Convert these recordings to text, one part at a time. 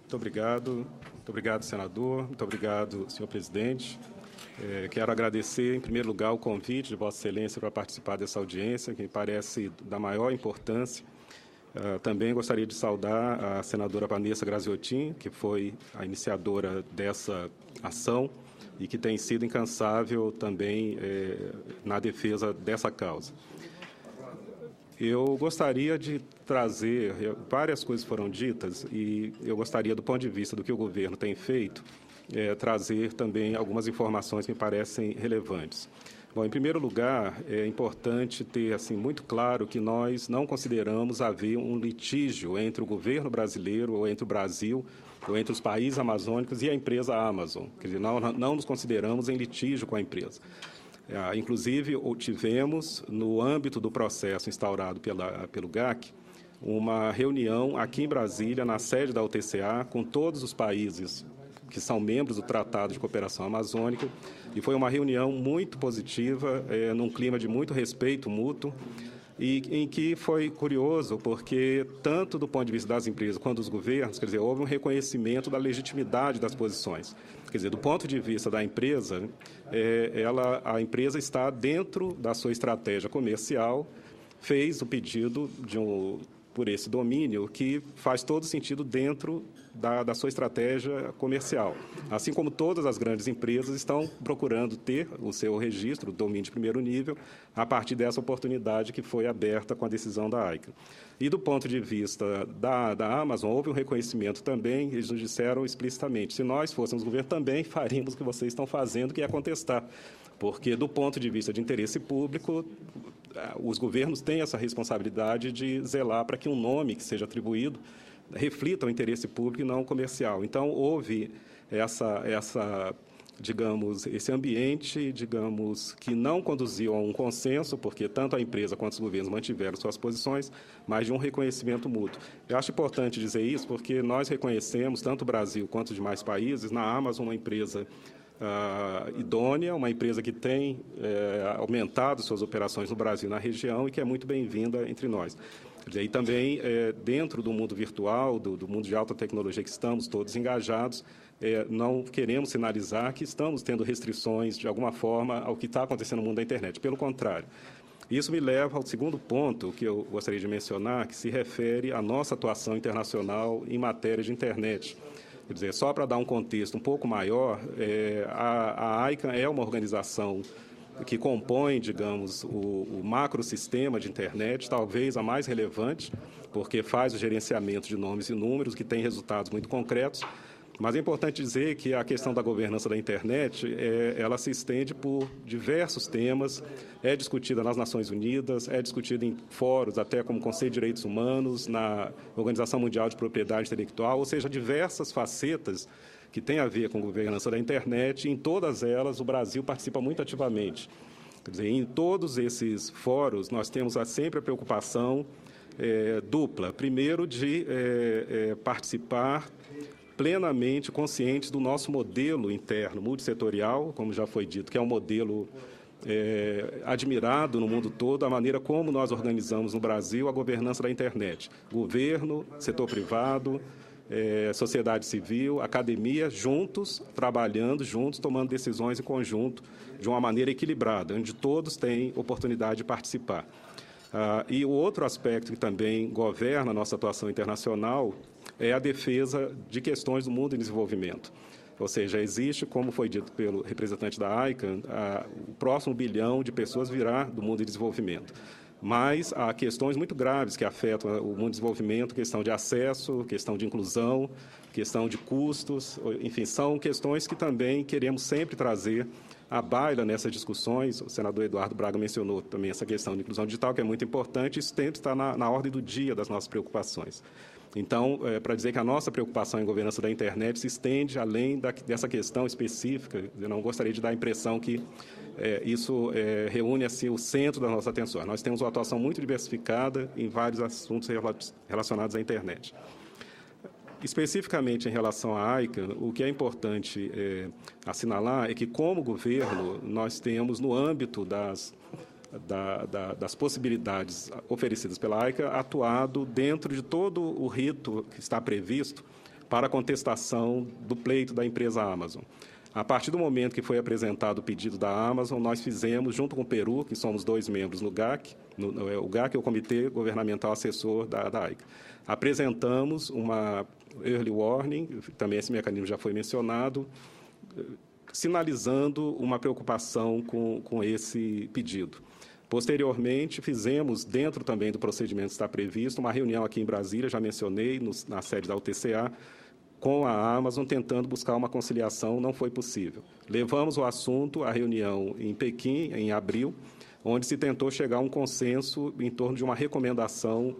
Muito obrigado, senador. Muito obrigado, senhor presidente. Quero agradecer, em primeiro lugar, o convite de Vossa Excelência para participar dessa audiência, que me parece da maior importância. Também gostaria de saudar a senadora Vanessa Graziotin, que foi a iniciadora dessa ação e que tem sido incansável também na defesa dessa causa. Eu gostaria de trazer, várias coisas foram ditas, e eu gostaria, do ponto de vista do que o governo tem feito, trazer também algumas informações que me parecem relevantes. Bom, em primeiro lugar, é importante ter assim, muito claro que nós não consideramos haver um litígio entre o governo brasileiro, ou entre o Brasil, ou entre os países amazônicos e a empresa Amazon. Quer dizer, não nos consideramos em litígio com a empresa. Inclusive, tivemos, no âmbito do processo instaurado pelo GAC, uma reunião aqui em Brasília, na sede da UTCA, com todos os países que são membros do Tratado de Cooperação Amazônica, e foi uma reunião muito positiva, num clima de muito respeito mútuo, e em que foi curioso, porque tanto do ponto de vista das empresas quanto dos governos, quer dizer, houve um reconhecimento da legitimidade das posições. Quer dizer, do ponto de vista da empresa, a empresa está dentro da sua estratégia comercial, fez o pedido por esse domínio que faz todo sentido dentro da sua estratégia comercial. Assim como todas as grandes empresas estão procurando ter o seu registro, o domínio de primeiro nível, a partir dessa oportunidade que foi aberta com a decisão da AICA. E do ponto de vista da Amazon, houve um reconhecimento também, eles nos disseram explicitamente, se nós fôssemos governo, também faríamos o que vocês estão fazendo, que é contestar. Porque, do ponto de vista de interesse público, os governos têm essa responsabilidade de zelar para que um nome que seja atribuído reflita o interesse público e não comercial. Então, houve esse ambiente, que não conduziu a um consenso, porque tanto a empresa quanto os governos mantiveram suas posições, mas de um reconhecimento mútuo. Eu acho importante dizer isso, porque nós reconhecemos, tanto o Brasil quanto os demais países, na Amazon, uma empresa idônea, uma empresa que tem aumentado suas operações no Brasil, na região, e que é muito bem-vinda entre nós. E também, dentro do mundo virtual, do mundo de alta tecnologia que estamos todos engajados, não queremos sinalizar que estamos tendo restrições, de alguma forma, ao que está acontecendo no mundo da internet. Pelo contrário. Isso me leva ao segundo ponto que eu gostaria de mencionar, que se refere à nossa atuação internacional em matéria de internet. Quer dizer, só para dar um contexto um pouco maior, a AICAN é uma organização que compõe, digamos, o macrosistema de internet, talvez a mais relevante, porque faz o gerenciamento de nomes e números, que tem resultados muito concretos. Mas é importante dizer que a questão da governança da internet, ela se estende por diversos temas, é discutida nas Nações Unidas, é discutida em fóruns, até como Conselho de Direitos Humanos, na Organização Mundial de Propriedade Intelectual, ou seja, diversas facetas que têm a ver com a governança da internet, e em todas elas o Brasil participa muito ativamente. Quer dizer, em todos esses fóruns nós temos sempre a preocupação dupla. Primeiro, de participar plenamente conscientes do nosso modelo interno multissetorial, como já foi dito, que é um modelo admirado no mundo todo, a maneira como nós organizamos no Brasil a governança da internet. Governo, setor privado, sociedade civil, academia, juntos, trabalhando juntos, tomando decisões em conjunto, de uma maneira equilibrada, onde todos têm oportunidade de participar. E o outro aspecto que também governa a nossa atuação internacional é a defesa de questões do mundo em desenvolvimento. Ou seja, existe, como foi dito pelo representante da ICANN, o próximo bilhão de pessoas virá do mundo em desenvolvimento. Mas há questões muito graves que afetam o mundo em desenvolvimento, questão de acesso, questão de inclusão, questão de custos, enfim, são questões que também queremos sempre trazer à baila nessas discussões. O senador Eduardo Braga mencionou também essa questão de inclusão digital, que é muito importante, isso sempre está na ordem do dia das nossas preocupações. Então, para dizer que a nossa preocupação em governança da internet se estende além dessa questão específica, eu não gostaria de dar a impressão que isso reúne assim, o centro da nossa atenção. Nós temos uma atuação muito diversificada em vários assuntos relacionados à internet. Especificamente em relação à ICANN, o que é importante assinalar é que, como governo, nós temos, no âmbito das possibilidades oferecidas pela AICA, atuado dentro de todo o rito que está previsto para a contestação do pleito da empresa Amazon. A partir do momento que foi apresentado o pedido da Amazon, nós fizemos, junto com o Peru, que somos 2 membros no GAC, o GAC é o Comitê Governamental Assessor da AICA, apresentamos uma early warning, também esse mecanismo já foi mencionado, sinalizando uma preocupação com esse pedido. Posteriormente, fizemos, dentro também do procedimento que está previsto, uma reunião aqui em Brasília, já mencionei, na sede da UTCA, com a Amazon, tentando buscar uma conciliação, não foi possível. Levamos o assunto à reunião em Pequim, em abril, onde se tentou chegar a um consenso em torno de uma recomendação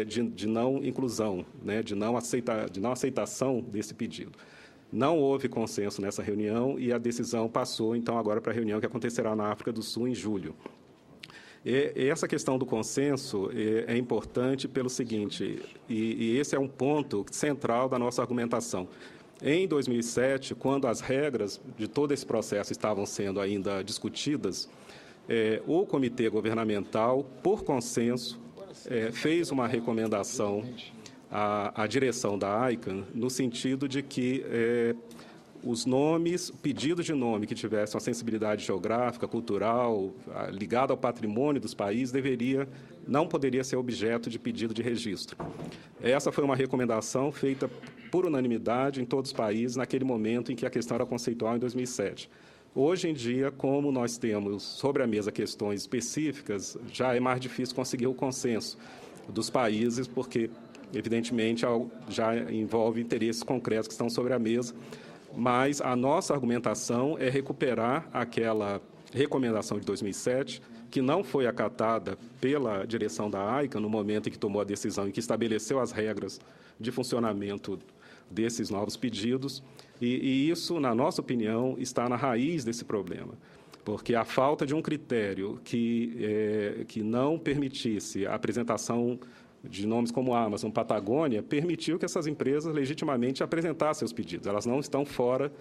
de não inclusão, né, de não aceitação desse pedido. Não houve consenso nessa reunião e a decisão passou, então, agora para a reunião que acontecerá na África do Sul em julho. E essa questão do consenso é importante pelo seguinte, e esse é um ponto central da nossa argumentação. Em 2007, quando as regras de todo esse processo estavam sendo ainda discutidas, o Comitê Governamental, por consenso, fez uma recomendação à direção da AICAN, no sentido de que os nomes, pedidos de nome que tivessem uma sensibilidade geográfica, cultural, ligada ao patrimônio dos países, não poderia ser objeto de pedido de registro. Essa foi uma recomendação feita por unanimidade em todos os países naquele momento em que a questão era conceitual, em 2007. Hoje em dia, como nós temos sobre a mesa questões específicas, já é mais difícil conseguir o consenso dos países, porque, evidentemente, já envolve interesses concretos que estão sobre a mesa, mas a nossa argumentação é recuperar aquela recomendação de 2007, que não foi acatada pela direção da AICA no momento em que tomou a decisão e que estabeleceu as regras de funcionamento desses novos pedidos, e isso, na nossa opinião, está na raiz desse problema, porque a falta de um critério que não permitisse a apresentação de nomes como Amazon, Patagônia, permitiu que essas empresas legitimamente apresentassem seus pedidos. Elas não estão fora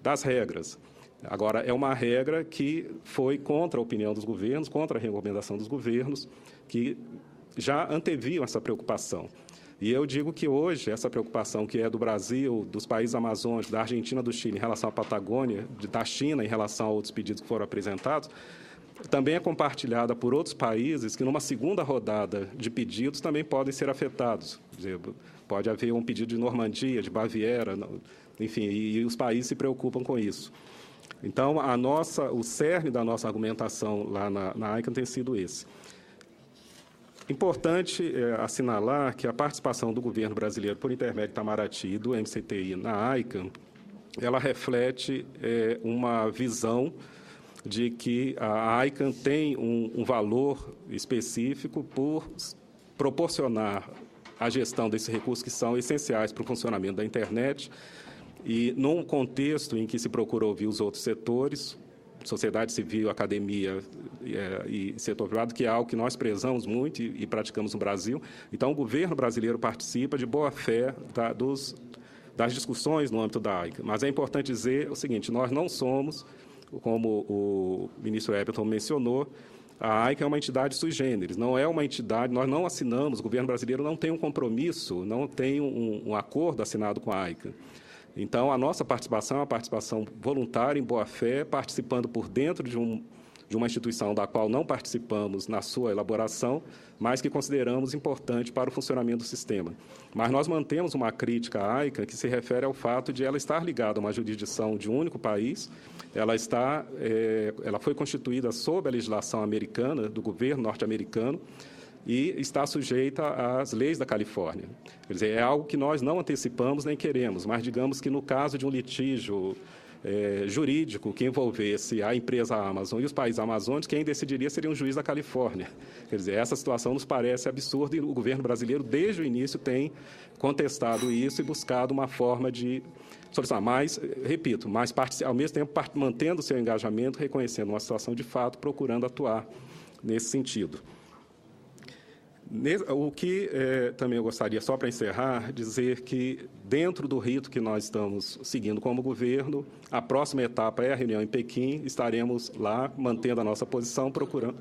das regras. Agora, é uma regra que foi contra a opinião dos governos, contra a recomendação dos governos, que já anteviam essa preocupação. E eu digo que hoje, essa preocupação que é do Brasil, dos países amazônicos, da Argentina, do Chile, em relação à Patagônia, da China, em relação a outros pedidos que foram apresentados, também é compartilhada por outros países que, numa segunda rodada de pedidos, também podem ser afetados. Quer dizer, pode haver um pedido de Normandia, de Baviera, enfim, e os países se preocupam com isso. Então, o cerne da nossa argumentação lá na AICAN tem sido esse. Importante assinalar que a participação do governo brasileiro, por intermédio de Itamaraty e do MCTI na AICAN, ela reflete uma visão de que a AICAN tem um valor específico por proporcionar a gestão desses recursos que são essenciais para o funcionamento da internet e, num contexto em que se procura ouvir os outros setores, sociedade civil, academia e setor privado, que é algo que nós prezamos muito e praticamos no Brasil. Então, o governo brasileiro participa de boa fé das discussões no âmbito da AICAN. Mas é importante dizer o seguinte, nós não somos, como o ministro Epperton mencionou, a AICA é uma entidade sui generis, não é uma entidade, nós não assinamos, o governo brasileiro não tem um compromisso, não tem um acordo assinado com a AICA. Então, a nossa participação é uma participação voluntária, em boa-fé, participando por dentro de uma instituição da qual não participamos na sua elaboração, mas que consideramos importante para o funcionamento do sistema. Mas nós mantemos uma crítica à AICA que se refere ao fato de ela estar ligada a uma jurisdição de um único país, ela foi constituída sob a legislação americana, do governo norte-americano, e está sujeita às leis da Califórnia. Quer dizer, é algo que nós não antecipamos nem queremos, mas digamos que no caso de um litígio jurídico que envolvesse a empresa Amazon e os países amazônicos, quem decidiria seria um juiz da Califórnia. Quer dizer, essa situação nos parece absurda e o governo brasileiro, desde o início, tem contestado isso e buscado uma forma de solucionar. Mas, repito, ao mesmo tempo mantendo o seu engajamento, reconhecendo uma situação de fato, procurando atuar nesse sentido. O que também eu gostaria, só para encerrar, dizer que, dentro do rito que nós estamos seguindo como governo, a próxima etapa é a reunião em Pequim, estaremos lá mantendo a nossa posição, procurando...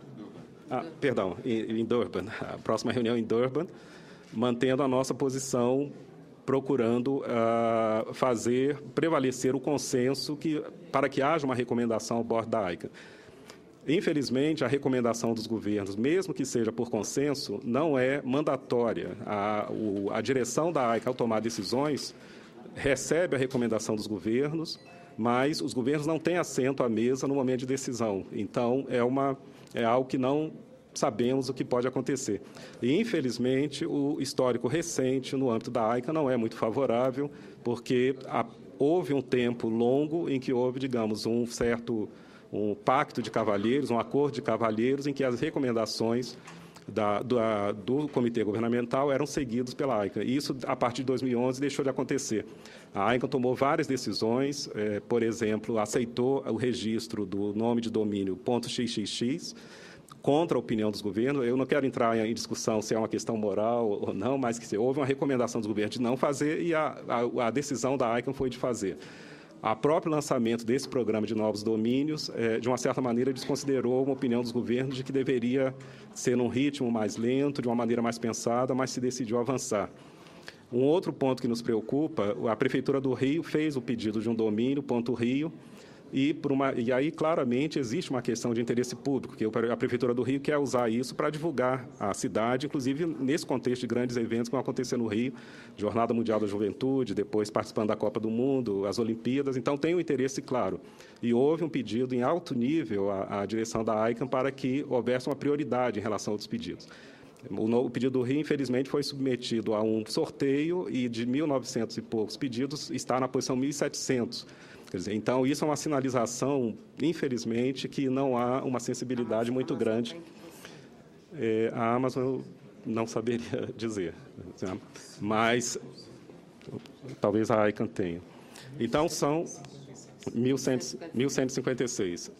em Durban, a próxima reunião em Durban, mantendo a nossa posição procurando fazer prevalecer o consenso para que haja uma recomendação ao bordo da AICA. Infelizmente, a recomendação dos governos, mesmo que seja por consenso, não é mandatória. A direção da AICA, ao tomar decisões, recebe a recomendação dos governos, mas os governos não têm assento à mesa no momento de decisão. Então, é algo que não sabemos o que pode acontecer. E, infelizmente, o histórico recente no âmbito da AICA não é muito favorável, porque houve um tempo longo em que houve, digamos, um pacto de cavalheiros, um acordo de cavalheiros, em que as recomendações do Comitê Governamental eram seguidos pela AICA. E isso, a partir de 2011, deixou de acontecer. A AICA tomou várias decisões, por exemplo, aceitou o registro do nome de domínio .xxx, contra a opinião dos governos. Eu não quero entrar em discussão se é uma questão moral ou não, mas que houve uma recomendação dos governos de não fazer e a decisão da AICA foi de fazer. O próprio lançamento desse programa de novos domínios, de uma certa maneira, desconsiderou uma opinião dos governos de que deveria ser num ritmo mais lento, de uma maneira mais pensada, mas se decidiu avançar. Um outro ponto que nos preocupa, a Prefeitura do Rio fez o pedido de um domínio, .rio, e aí, claramente, existe uma questão de interesse público, que a Prefeitura do Rio quer usar isso para divulgar a cidade, inclusive nesse contexto de grandes eventos que vão acontecer no Rio, Jornada Mundial da Juventude, depois participando da Copa do Mundo, as Olimpíadas, então tem um interesse claro. E houve um pedido em alto nível à direção da AICA para que houvesse uma prioridade em relação a outros pedidos. O pedido do Rio, infelizmente, foi submetido a um sorteio e de 1.900 e poucos pedidos está na posição 1.700. Quer dizer, então, isso é uma sinalização, infelizmente, que não há uma sensibilidade muito grande. A Amazon eu não saberia dizer, mas talvez a ICANN tenha. Então, são 1.156.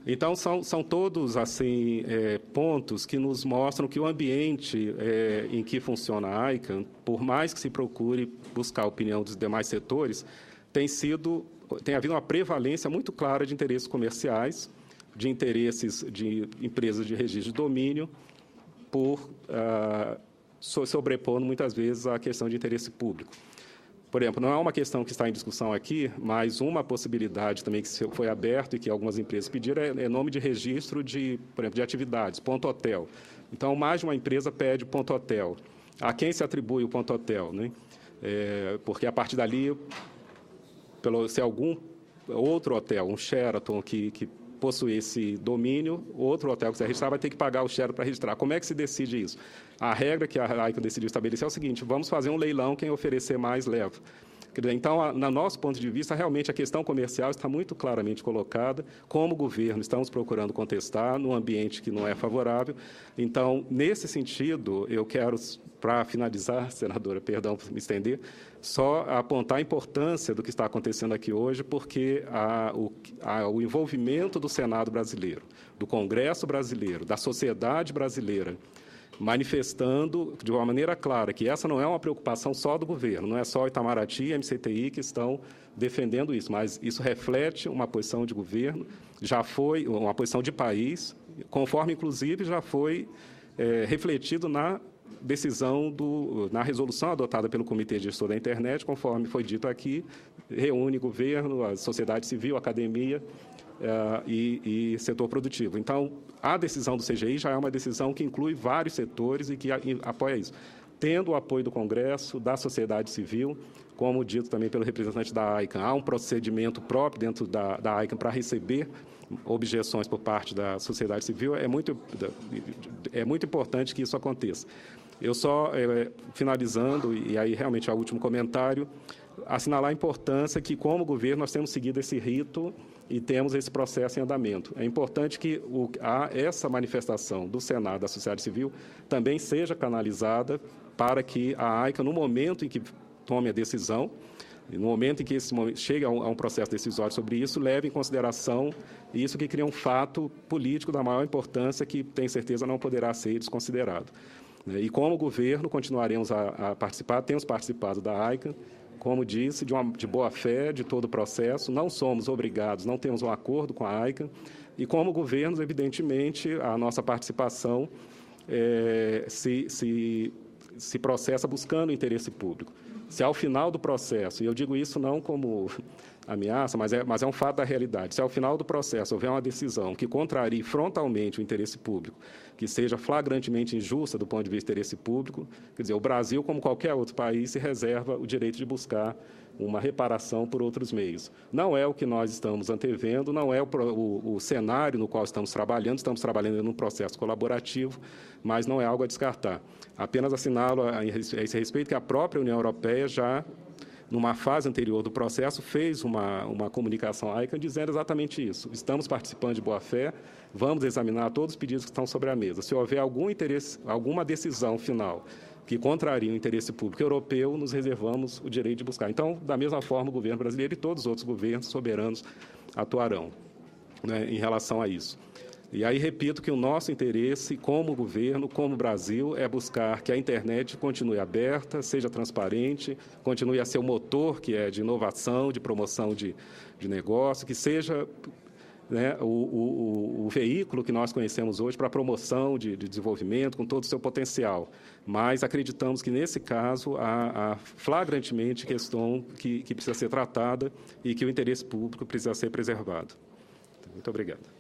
Então, são todos assim, pontos que nos mostram que o ambiente em que funciona a ICANN, por mais que se procure buscar a opinião dos demais setores, tem havido uma prevalência muito clara de interesses comerciais, de interesses de empresas de registro de domínio, sobrepondo muitas vezes a questão de interesse público. Por exemplo, não é uma questão que está em discussão aqui, mas uma possibilidade também que foi aberta e que algumas empresas pediram é nome de registro por exemplo, de atividades, .hotel. Então, mais de uma empresa pede .hotel. A quem se atribui o .hotel, né? Porque a partir dali, se algum outro hotel, um Sheraton, que possui esse domínio, outro hotel que quiser registrar vai ter que pagar o Sheraton para registrar. Como é que se decide isso? A regra que a AICANN decidiu estabelecer é o seguinte: vamos fazer um leilão, quem oferecer mais leva. Então, no nosso ponto de vista, realmente a questão comercial está muito claramente colocada. Como governo, estamos procurando contestar num ambiente que não é favorável. Então, nesse sentido, eu quero, para finalizar, senadora, perdão por me estender, só apontar a importância do que está acontecendo aqui hoje, porque o envolvimento do Senado brasileiro, do Congresso brasileiro, da sociedade brasileira, manifestando de uma maneira clara que essa não é uma preocupação só do governo, não é só Itamaraty e MCTI que estão defendendo isso, mas isso reflete uma posição de governo, já foi uma posição de país, conforme, inclusive, já foi refletido na decisão, na resolução adotada pelo Comitê Gestor da Internet, conforme foi dito aqui, reúne governo, a sociedade civil, a academia e setor produtivo. Então, a decisão do CGI já é uma decisão que inclui vários setores e que apoia isso. Tendo o apoio do Congresso, da sociedade civil, como dito também pelo representante da AICANN, há um procedimento próprio dentro da AICANN para receber objeções por parte da sociedade civil, é muito importante que isso aconteça. Eu só, finalizando, e aí realmente é o último comentário, assinalar a importância que, como governo, nós temos seguido esse rito e temos esse processo em andamento. É importante que essa manifestação do Senado, da sociedade civil, também seja canalizada para que a AICANN, no momento em que tome a decisão, no momento em que chegue a um processo decisório sobre isso, leve em consideração isso, que cria um fato político da maior importância que, tenho certeza, não poderá ser desconsiderado. E, como governo, continuaremos a participar, temos participado da AICANN, como disse, de boa fé de todo o processo, não somos obrigados, não temos um acordo com a AICANN, e, como governos, evidentemente, a nossa participação se processa buscando o interesse público. Se ao final do processo, e eu digo isso não como ameaça, mas é um fato da realidade, se ao final do processo houver uma decisão que contrarie frontalmente o interesse público, que seja flagrantemente injusta do ponto de vista do interesse público, quer dizer, o Brasil, como qualquer outro país, se reserva o direito de buscar uma reparação por outros meios. Não é o que nós estamos antevendo, não é o cenário no qual estamos trabalhando num processo colaborativo, mas não é algo a descartar. Apenas assinalo a esse respeito que a própria União Europeia já, numa fase anterior do processo, fez uma comunicação à ICANN dizendo exatamente isso. Estamos participando de boa-fé, vamos examinar todos os pedidos que estão sobre a mesa. Se houver algum interesse, alguma decisão final que contraria o interesse público europeu, nos reservamos o direito de buscar. Então, da mesma forma, o governo brasileiro e todos os outros governos soberanos atuarão, né, em relação a isso. E aí repito que o nosso interesse como governo, como Brasil, é buscar que a internet continue aberta, seja transparente, continue a ser o motor que é de inovação, de promoção de negócio, que seja, né, o veículo que nós conhecemos hoje para a promoção de desenvolvimento com todo o seu potencial. Mas acreditamos que, nesse caso, há flagrantemente questão que precisa ser tratada e que o interesse público precisa ser preservado. Muito obrigado.